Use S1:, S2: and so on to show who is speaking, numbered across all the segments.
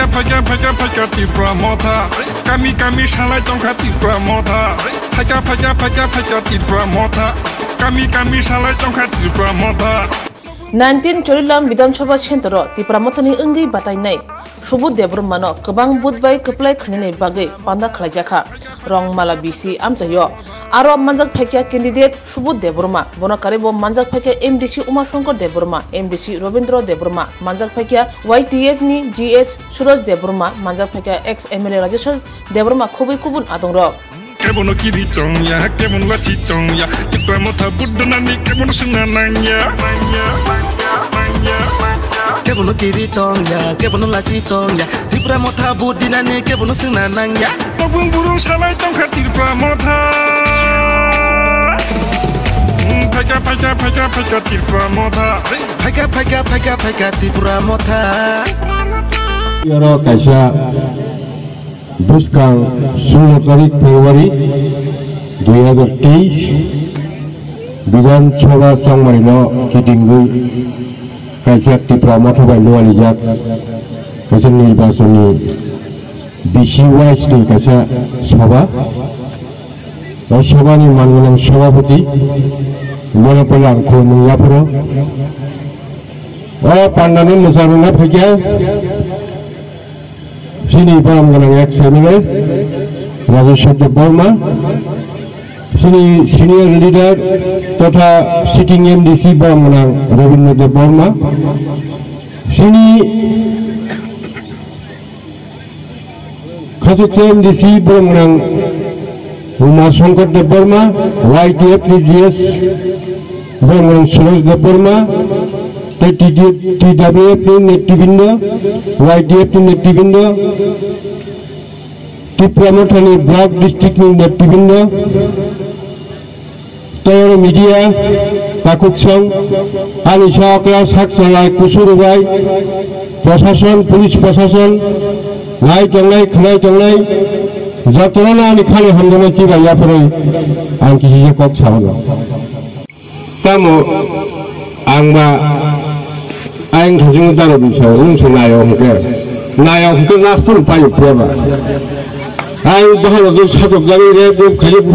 S1: Faja tipra motha kami shalai tongkha tipra motha faja tipra motha kami shalai tongkha tipra motha
S2: 19 Chorilam Vidansabha Centro Tipramothani Ungi Batainai Subud Debrumano Kabang Budbai Kaplai Khanini Bagai Panda Khlajaka Rong Mala BC Amjayo Aro Manjak Phekya candidate Subud Debruma Bono Karibo Manjak Phekya MDC Umashankar Debruma MDC Robindra Debruma Manjak Phekya YTF ni GS Suraj Debruma Manjak Phekya ex MLA Rajeshwar Debruma Khubi Kubun Adongro
S1: Kebono kiri tongya, kebono lachi tongya, tipra motha buddhanani kebono sunananya.
S3: Kebono kiri tongya, kebono lachi tongya, tipra motha buddhanani kebono sunananya.
S1: Tabung burung salai tongkha tipra motha. Faja tipra motha.
S3: Faja tipra motha.
S4: Yaro kaisa Buskang 16 तारीख फरवरी 2023 विधानसभा संगमरिनो किटिंगु कायसा तिप्रा मथबाय लोवालिजाक कायसा निर्वाचननि बिसि वाइसनि कायसा सभा सभानि मानगोनां सभापति मनोपलां खुलुमग्राफोरा पान्डानि मोसारुना फैया Sini Baram Ganang ex-MLA Rajeshwar Debruma Sini senior leader Tata sitting MDC Baram Ganang Robindra Debruma Sini Khasut MDC Baram Ganang Umashankar Debruma YTF GS Baram Ganang Suraj Debruma TWF Netibindo, YDF Netibindo, Tipramothani Block District Netibindo, Toyoro Media, Pakuksong, Anisha Class Haksalai Kusurubai, Prosason, Police Prosason, Lai Tonglai, Zatrana Nikali Handana Siva Yapuri, and Kishia Kok Sauna. Tamo Angba Aing Hajung Darabisa, Unsu Nayo, not full pipe prover. I don't those sort of very Kalibu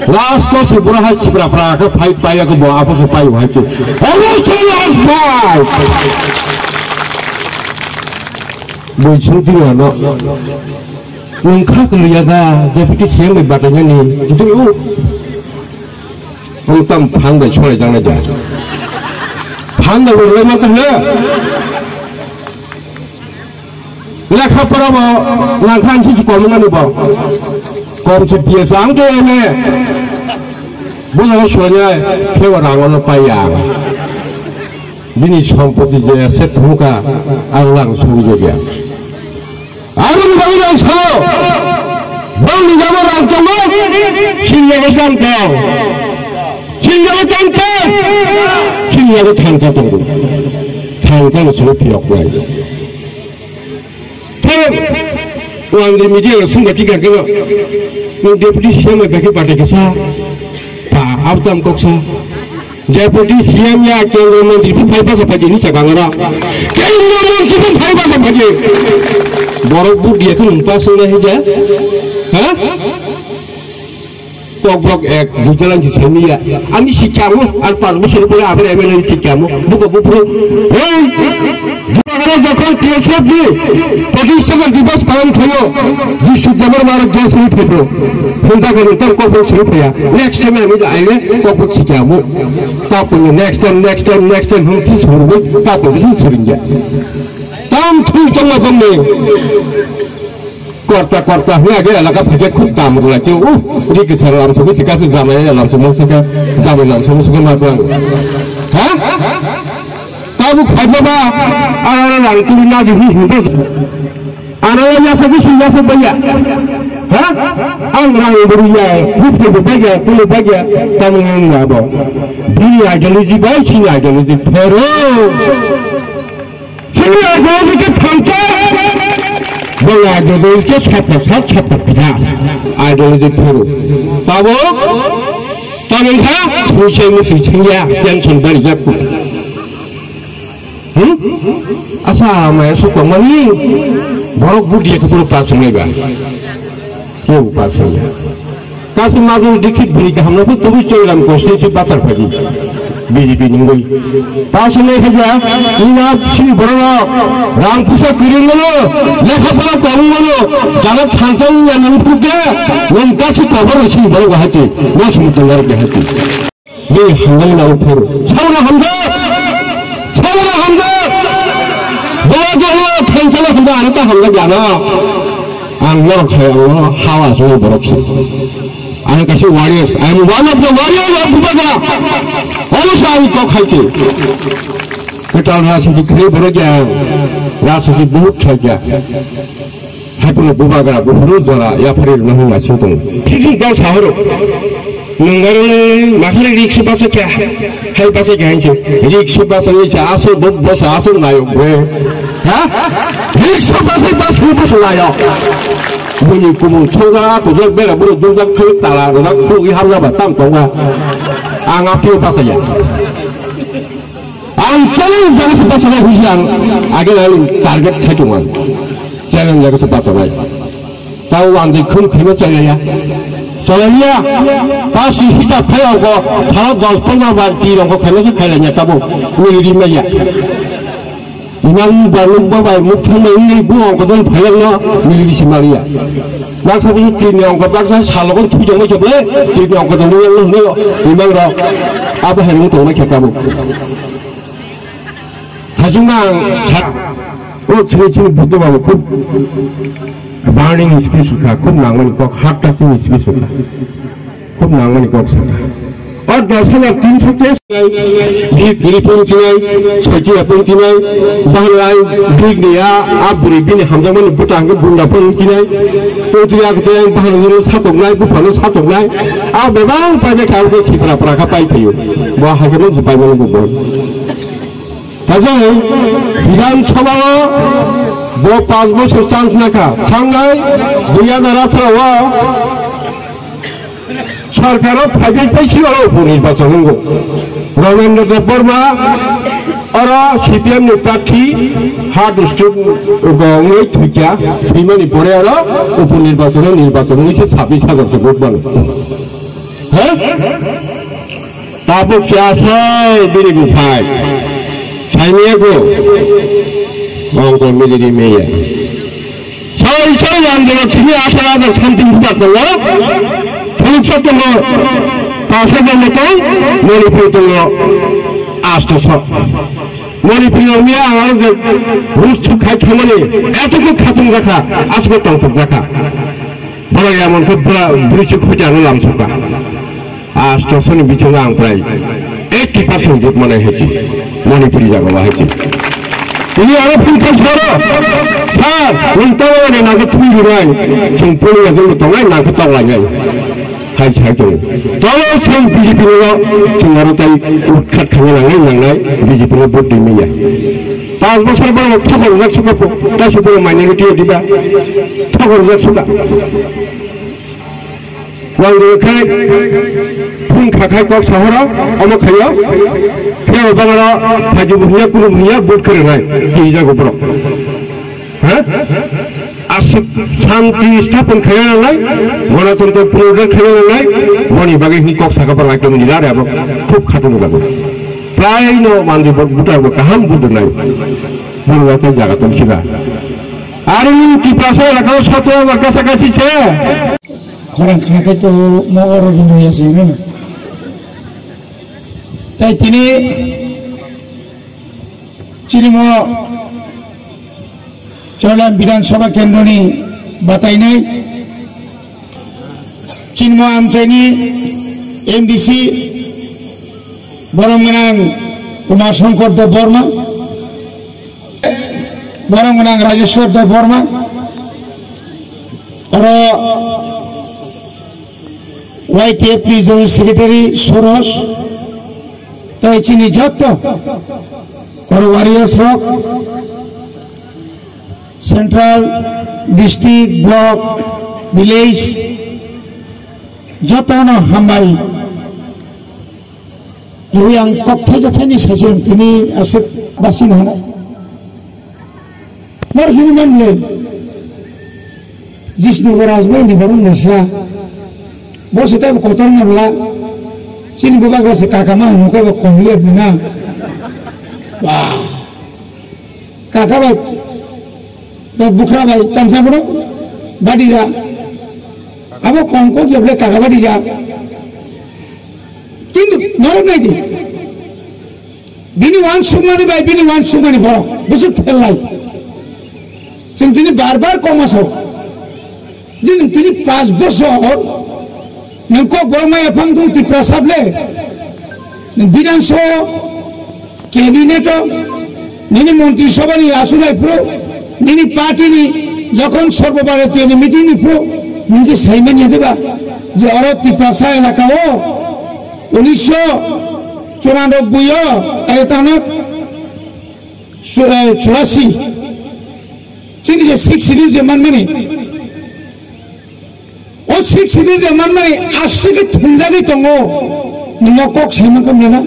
S4: last course of Braha Chipra, pipe by a go up of pipe. We should do not. When Kakuyada, Deputy Semi Batani, it's you. Some Panda Choy Panda will remember her. Like a parable, Lankan is communable. Comes to Piers Angle, Bunashwanya, Kewarang on a Paya. Vinish home put the set hooker, Alang Suja. I don't know how. Only Yamaran to look. She never sent down. She never Tanka was looking up right. Tell one the media soon that you can give up. No deputy Shama Becky Patakasa, Aftam Coxa, Deputy Siamia, Kelman, 5 of Pajanisa Gangara, Kelman, 5 of Pajan. Borok Yakun Passola Hija, huh? Block Egg, Vigilant Chemia, and Shikamu, and Palmushir, Abraham Chikamu, Book of Bupru. Hey, the country is happy. Position of the best pound to you. You should never want to guess with people. Punta Corpus Rupia. Next time I will island, Corpus Chikamu. Top on the next time, who is who top of this syringe. Tom Twitter of me. Corta, la capa de Kutam, like you, Ricky Salam, so which is Zamay, to Mosika, Zamalam, so Muslim. Huh? Tabu Padaba, I don't know, who does it. I know Yasabaya. Huh? I'm running the beggar, coming in Nabo. Be ideology by she ideology. Pero. She ideology Well, I do those get chapter path. I do the pool. Tabo, Tamanha, who came with Chia, Jensen, very Yapu. asa mai so ko mani borok budi ko puro pas mai ba ke pas ya kasu mazu dikit beri ka hamna tu bi choiram constituency pasar phagi BJP ningoi pas mai khaja ina si borona ram pusa kiringolo lekha pala kongolo jana thansang ya nangpuge non kasu cover si boro gahachi no sumutungar gahachi ye hangal na upur saura hamza boro thankala hamza anata hamza jana anglo khayo hawa so boroksi I am warriors. I am one of the warriors of Bubaga. Also, I talk high. Petal Rasi create Buraga, Rasi boot Taja. Happen of Bubaga, Buruza, Yapari, Nahuma Sultan. Kiki goes Haro. Nungari, Mahari Rixibasaka, Helpasaka, Rixibasaka, also book was also like where? Huh? Rixibasaka, who was like Bunyi kumu choga kuzo bela buru juga klik tala na kugi hamza ba tam tonga angap tiu pasaya ang challenge jaga pasaya hujan age lalu target khatungan challenge jaga pasaya tahu andi khun khime chalaya chalaya pas hisab khayo ko 10-15 bar tirong ko khame se khailanya tabu mili meya Inang balung bawa muka ini buang kotor bayarnya milik Simalia. Maka pun kini orang kata saya salahkan tujuan macam ni, kini orang kata ni inang ro apa hendak tu macam kamu. Hajungan, oh ciri-ciri butuh bawa kub burning space suka, kub nangan kok hard touching space suka, kub nangan kok suka. और दर्शन अब 330 बिल्कुल चिनाई छोटी अपन चिनाई बहलाई big दिया आप बुरीबी ने हम जब बुटांग बुंदा पन चिनाई तो चिया के बहल सातोंनाय बुफानो सातोंनाय आप बेबां पाजे खाव के छिपरा पराखा पाइ थियो बा हागेनो जुपाय मन गो ताजे विधानसभा बो 5 বছর चांस नाका थांगाय 2018 सरकारों फाइल पैसी और उपनिर्वाचन होंगे रमेंद्र देवबर्मा और सीपीएम ने प्रार्थी हार्ड स्ट्रिक्ट गंगे थुकिया फीमेनी पड़े और उपनिर्वाचन निर्वाचन में से 26,000 से वोट बने हैं ताबुक चाहे बिरी गुफाई साइनिया को गंगो मिली में है साइनिया आंदोलन की आशा आदर शांति मुक्त करो Tunggu pasal yang itu Manipur tunggu astos. Manipur ni orang tu rus cukai kemana? Itu tu khatung rakha, asbot tangkap rakha. Bala yang mana tu berisik hujan ulang suka. Astos ni bicara ang pray. 80% jut mana heci Manipur jaga wah heci. Ini orang pun kerja. Sah, untuk ni nak tunggu lagi. Jumpa lagi untuk lagi nak tahu lagi. Hai tu. Kalau saya BJP ni, saya rasa ukat kami nangai BJP ni buat di mana. 5 বছর baru thakor nak suka pun, tak suka minority juga, thakor nak suka. Wangi kai, pun kakai kau sahara, amak kaya, kaya bangala, haji buhnya kuru buhnya buat kerana, hijau gopro. Hah? Asal शांति स्थापन खेलने लायक, गणतंत्र पुनरुद्धार खेलने लायक, वनी बाकी ही COX का पर light में निलारे अब खूब खाते लोग अब प्राय नो मांझे बुटा वो कहाँ बुद्ध नहीं बुलवाते जागा तुम सीधा आरिन की प्रासा लगाओ सत्वा वर्का सकाशी छे
S5: orang kaya itu mau orang dunia sih ni, tapi ini ciri mau Jalan Vidansabha Kendra ni batai nai, Chinmo amca ni MDC Borong Menang Kumar Shankar Deborma, Borong Menang Rajeshwar Deborma, orang YTF Regional Secretary Soros, tapi cini jatuh, orang Warriors Rock. Central, District, Block, Village, jotono hambai yang kok saja tadi saja ini aset basin mana. Mar gini mana? Jis dua razboy di baru nasla. Bos itu kotor nabla. Sini buka kelas kakak mah muka buka kongliat mana. Wah. Kakak buat bukra baik tanpa bro. Badi ja. Abo kongko dia boleh kakak badi ja. কিন্তু নরম নাই দি বিনি one সুমানি by বিনি one সুমানি বড় বুঝে ফেললাই তিনি বারবার কমাসো যিনি তিনি 5 বছর নকো বড়মাই এফাম তুম ত্রিপ্রাসাদলে বিধানসভা ক্যাবিনেট নিনি মন্ত্রিসভানি আসুলাই পুরো নিনি পার্টিনি যখন সর্বভারতীয় মিটিং নি পুরো নিকে সাইমানিয়া দেবা যে অর ত্রিপ্রাসা এলাকা ও 1994 चीनी जे 6 सीरीज जे मन मनी और 6 सीरीज जे मन मनी आशी के थुंजागी तंगो निमकोक सेमकम लेना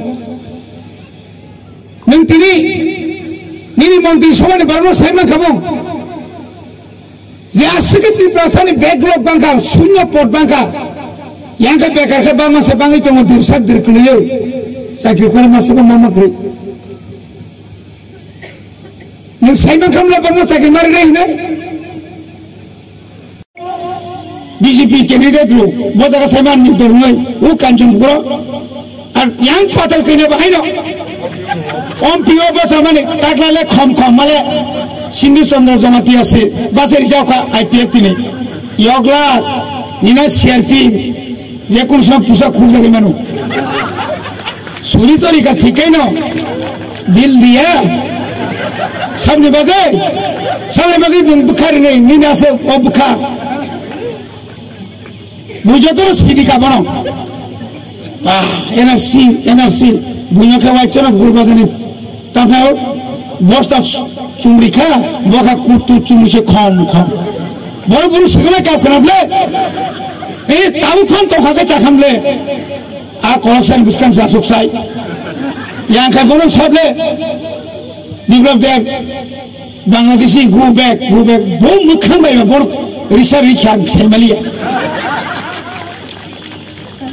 S5: नंतिनी निनी मंत्री सोने बारो सेमकमो जे आशी के त्रिप्रासानी बैकलॉग बांका शून्य port Banka yang ke bekar ke bang masa bang itu mau dirsak dirkeliu saya kira masih ke mama kiri yang saya makan lah bang masa kiri mari ni BJP candidate lu buat jaga saya mani tu rumai kanjeng pura yang patal kini apa ini om pio bos amane taklale khom male Sindhu Chandra Jamati ase baseri jauh ka IPF ini yogla nina CRP ये कौन सा पूछा खून लगे मनु सुनी तो नहीं का ठीक है ना दिल दिया सबने बगे बुखार नहीं नींदा से वो बुखार मुझे तो सीधी का बनो एनआरसी बुनिया के वाइट चना गुरबाजनी तब है बॉस तक चुम्बी खा बोका कुत्तू चुम्बी से खाम बड़े बड़े सिगरेट क्या करने tahu kan toh kakek cakap le, korupsi bukan sasuk say, yang kagono sable, develop deh, Bangladeshi go back, bom bukan bayi, bor research saya malia,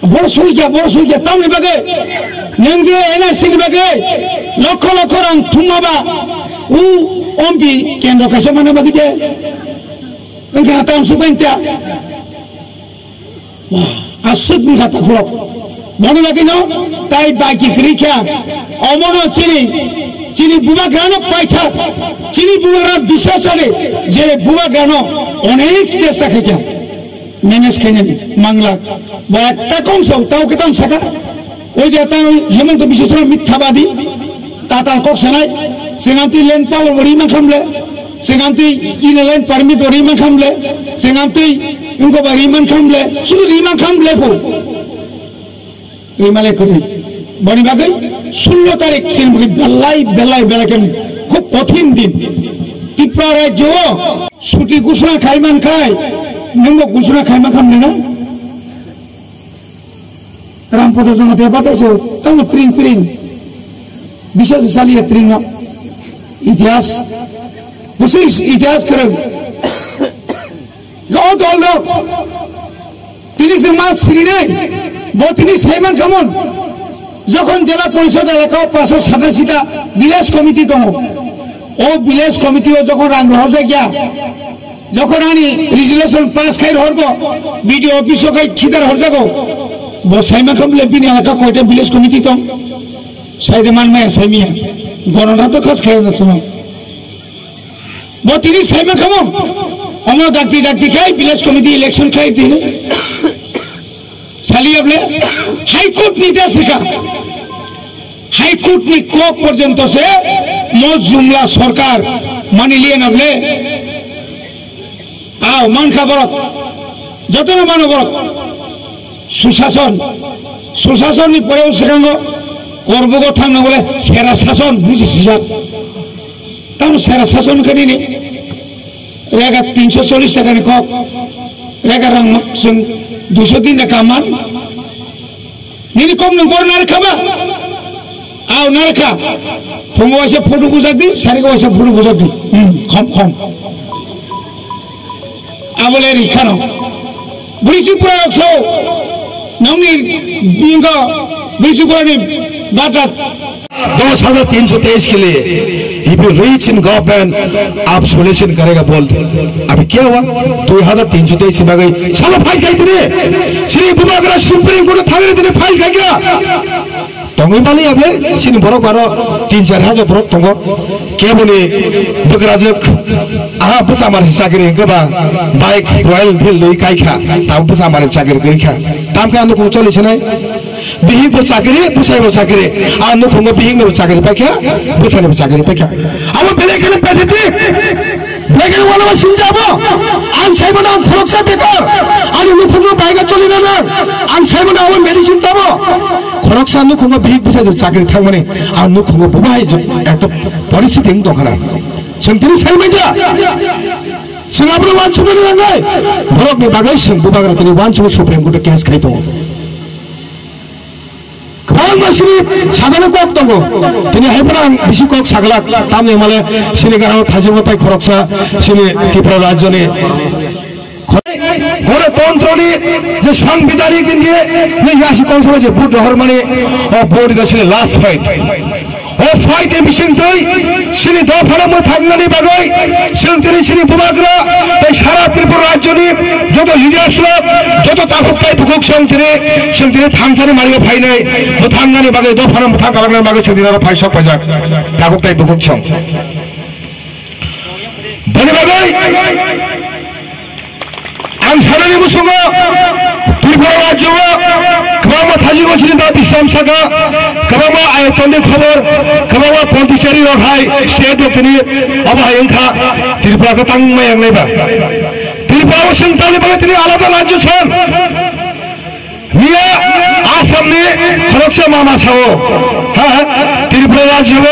S5: bor suja, tahu ni bagai, nengje energi ni bagai, lokal orang thumma ba, ompi kendra kasih mana bagi dia, enggak tahu sebentar. Asut nggak tak kuat. Mana lagi no? Tai bagi kerja. Omono cini buah grano paitha. Cini buah grano bisa sale. Jadi buah grano onek jasa kerja. Menes kene mangla. Buat takong so tahu kita saka. Oje tahu hemant bisa sama mithabadi. Tata kok sanai. Senganti len power beri makamle. Senganti ini len permit beri makamle. Senganti इनको रीमन खामले सुनो रीमन खामले को रीमले करी बनी बागई 16 तारीख से बेलाई के खूब कठिन दिन त्रिपुरा राज्य छुट्टी घोषणा खाइमान खाई नंगो घोषणा खाइमान खामले ना रामपद जमाते बचाइसो तब त्रिंग विशेष सालिया त्रिंग इतिहास बुझे इतिहास करो Kau tolong, ini semua sini, buat ini Simon Kamon, Jokon Jela Polisi adalah kau pasal sadar village committee tu, village committee Jokon rang rohja kya, Jokon ani resolution pass kaya horbo, video office kaya kita horja ko, buat Simon Kamon lebih ni alaka kau itu village committee tu, saya deman maya Simon, goran rato khas kaya na semua, buat ini Simon Kamon. हमलोग दाती खाई village committee election खाई थी ना साली अपने high court नीति सिखा high court नी को पर्यंत से मोज जुमला सरकार मानी लिए नबले आओ मान का बरक जतने मानो बरक सुशासन नी परे उसकांगो korbogo thamna bole sera shason buji sijak tam sera shason kani ni rega 340 টাকা ni kok rega rang sing 200 din da kaman nini kom nang bornar khaba आओ नरका फुंगो वासे फोटो बुझादी सारिको वासे फोटो बुझादी खम आवले रिखानो ब्रिसिपुरा रखो नौनी बिंगा ब्रिसिपुरा ने बात
S3: 2323 के लिए if you reach in government आप सोल्यूशन करेगा बोलते अभी क्या हुआ 2323 में गई साला फाइल खाई थी श्री बुबागरा सुप्रीम कोर्ट थाने ने फाइल खाई क्या तंगी माली अबले सिन बरक बारो 3-4 बरक तंगो क्या बोले बगराजक आहा बुसा मार चाकरी गबा बाइक रॉयल एनफील्ड लई काइखा ताम बुसा मार चाकरी गइखा ताम का अनुको चले छनै बिहिं बो चाकरी बुसाइ बो चाकरी आ नुखंगो बिहिं बो चाकरी पाइखा बुसाइ बो चाकरी पाइखा अब बेलेकले पेटेटिक बेगेल वाला सिंजाबो आं साइबना आं फरकसा बेकार आनि नुखंगो बाइका चलिनाना आं साइबना आं मेडिसिन ताबो खरकसा नुखंगो बिहिं बुसाइ चाकरी थांमाने आं नुखंगो बुबाइ एकटा परिस्थिति दखाना संतिनि साइमाइदा सिंगापुर वान सुबेन नांगाय बरकनि बागै सिं बुबाग्रा तिनि वान सुबे सुप्रीम कोर्ट केस खाइतो कौन मशीनी सागले कोक दंगो तिनि हाइपरा बिसि कोक सागला तामने माले सिनि गाराव थाजिमो पाइ खरकसा सिनि त्रिपुरा राज्यनि गणतन्त्रनि जे संविधानिक दिए ने यासि कौनसो जे बुट हरमानि बोर्ड गसिले लास्ट फाइट फाइट एमिशन तै सिनि दफारा मो थांनानै बागै सिलंतिनि सिनि बुबाग्रा बै सारा त्रिपुरा राज्यनि जत लिडारशिप जत ताफुकताय बुकुक सिलंतिनि थांथानि मारिगा फाइनाय मो थांनानै बागै दफारा मो थांगारनानै बागै सिलंतिनारा फाइसक पाजाक ताफुकताय बुकुक सं बनि बागै आं सानानि बुसुङो त्रिपुरा राज्यआव गोबां थाजिगो सिनि दा बिसाम सागा गोबां आयतननि खबर गोबां पन्डिचेरी रहाय स्टेट अपनि अबायंखा त्रिपुरा को तांगमाय आंलायबा त्रिपुरा सेंट्रलनि बागै तिनि आलादा राज्य छन मिया आसामनि खरकसा मामा साओ हां त्रिपुरा राज्यआव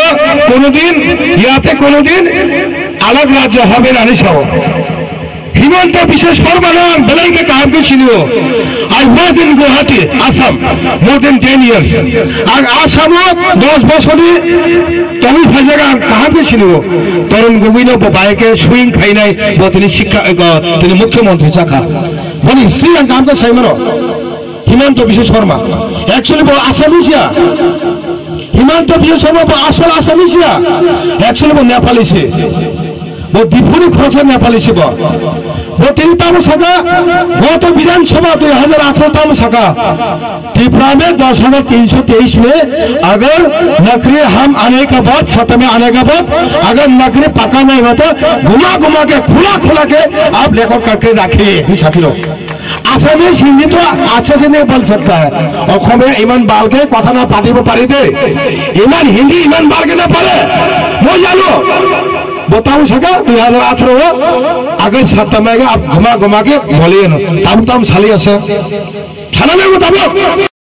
S3: कोनोदिन अलग राज्य হবে না নিছাও हिमंत विशेष परमानन बलाई के काम के चिनियो I was in Guwahati Assam more than 10 years और आसाम 10 বছরই তুমি ফাজাगा कहां के चिनियो तरुण गोविनो बाय के स्विंग खाइनाय बतनि शिक्षा तिनि मुख्यमंत्री जाखा बनि श्रीलंका का साइमनो हिमंत विशेष शर्मा एक्चुअली वो आसामीसिया हिमंत विशेष शर्मा वो असल आसामीसिया एक्चुअली वो नेपाली से वो दिपुरी खरकसा नेपाली से वो तीन ताम सका गत विधानसभा 2018 ताम सका त्रिपुरा में 10,323 में अगर नौकरी हम आने के बाद छत में आने के बाद अगर नौकरी पका नहीं होता घुमा के खुला के आप लेकर करके रखिए साथी लोग आसामीज हिंदी तो अच्छा से नहीं बोल सकता है और में इमान बाल के कथा ना पार्टी में पारी दे इमान हिंदी इमान बाल के ना पारे वो जानो बताऊं सका 2018 अगर 7 में आप घुमा के बोलिए ना तब साली ऐसे थाना में बताओ